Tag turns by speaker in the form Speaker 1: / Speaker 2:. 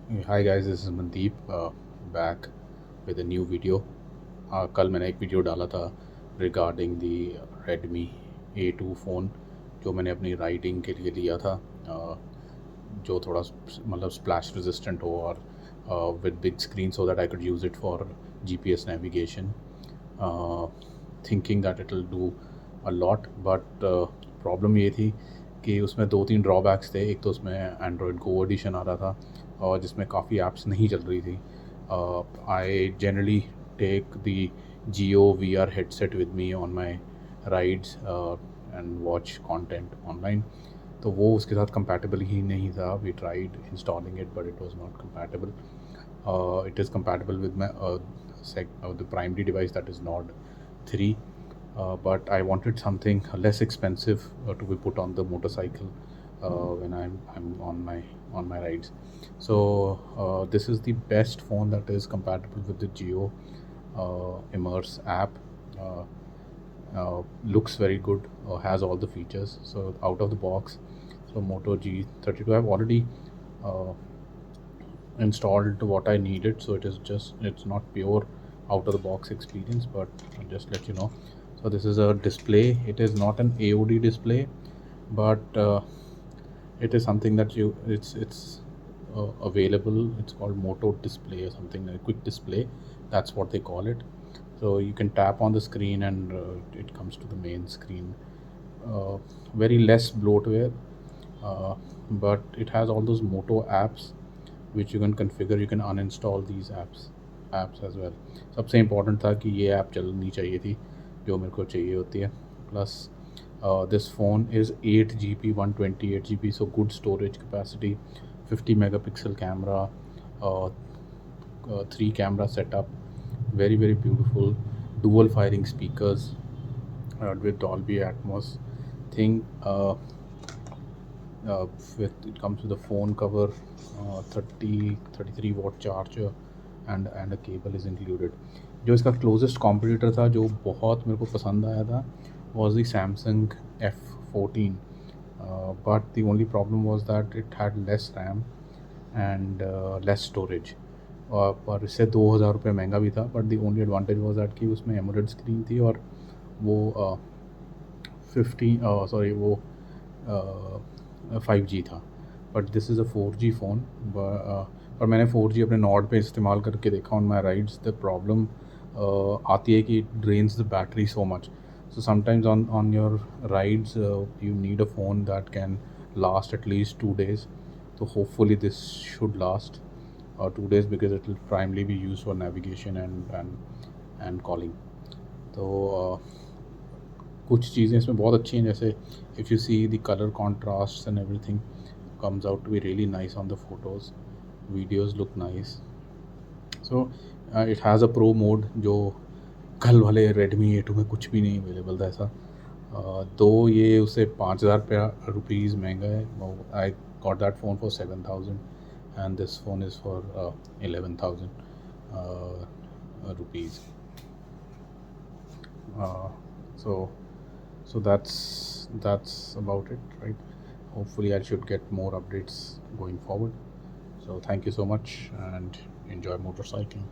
Speaker 1: Hi guys, this is Mandeep back with a new video. कल मैंने एक वीडियो डाला था regarding the Redmi A2 phone जो मैंने अपनी राइडिंग के लिए लिया था, जो थोड़ा मतलब स्प्लैश रेजिस्टेंट हो और with big screen so that I could use it for GPS navigation, thinking that it will do a lot. But problem ये थी कि उसमें दो तीन ड्रॉबैक्स थे। एक तो उसमें एंड्रॉयड गो एडिशन आ रहा था और जिसमें काफ़ी ऐप्स नहीं चल रही थी। I generally take the Jio VR headset with me on my rides and watch content online, तो वो उसके साथ compatible ही नहीं था। We tried installing it but it was not compatible. It is compatible with my the primary device, that is Nord 3, but I wanted something less expensive to be put on the motorcycle when I'm on my rides. So this is the best phone that is compatible with the Geo Immerse app. Uh, Looks very good, has all the features. So out of the box, so Moto G32, I've already uh, installed what I needed, so it's not pure out of the box experience, but I'll just let you know. So this is a display. It is not an AOD display, but it is something that it's available. It's called Moto display or something, a quick display. That's what they call it. So you can tap on the screen and it comes to the main screen. uh, Very less bloatware, uh, but it has all those Moto apps which you can configure. You can uninstall these apps as well. सबसे important था कि ये app चलनी चाहिए थी जो मेरे को चाहिए होती है. Plus this phone is 8 GB, 128 GB, so good storage capacity, 50 megapixel camera, uh, 3 camera setup, very beautiful, dual firing speakers with Dolby Atmos thing. uh, it comes with a phone cover, 33 watt charger, and a cable is included. जो इसका closest competitor था जो बहुत मेरे को पसंद आया था was the Samsung F14, but the only problem was that it had less RAM and less storage. पर इससे 2,000 रुपये महंगा भी था, but the only advantage was that कि उसमें एमोलेड स्क्रीन थी और वो 5G था. But this is a 4G phone. पर मैंने 4G अपने नॉर्ड पे इस्तेमाल करके देखा on my rides. The problem आती है कि it drains the battery so much. So sometimes on your rides, you need a phone that can last at least 2 days. So hopefully this should last 2 days because it will primarily be used for navigation and calling. तो कुछ चीज़ें इसमें बहुत अच्छी हैं, जैसे if you see the colour contrast and everything comes out to be really nice on the photos. Videos look nice. So it has a pro mode जो कल वाले Redmi A2 में कुछ भी नहीं अवेलेबल था ऐसा. तो ये उससे 5,000 रुपीज़ महंगा है. I got that phone for 7,000 and this phone is for 11,000 rupees. uh, so that's about it, right? Hopefully I should get more updates going forward. So thank you so much and enjoy motorcycling.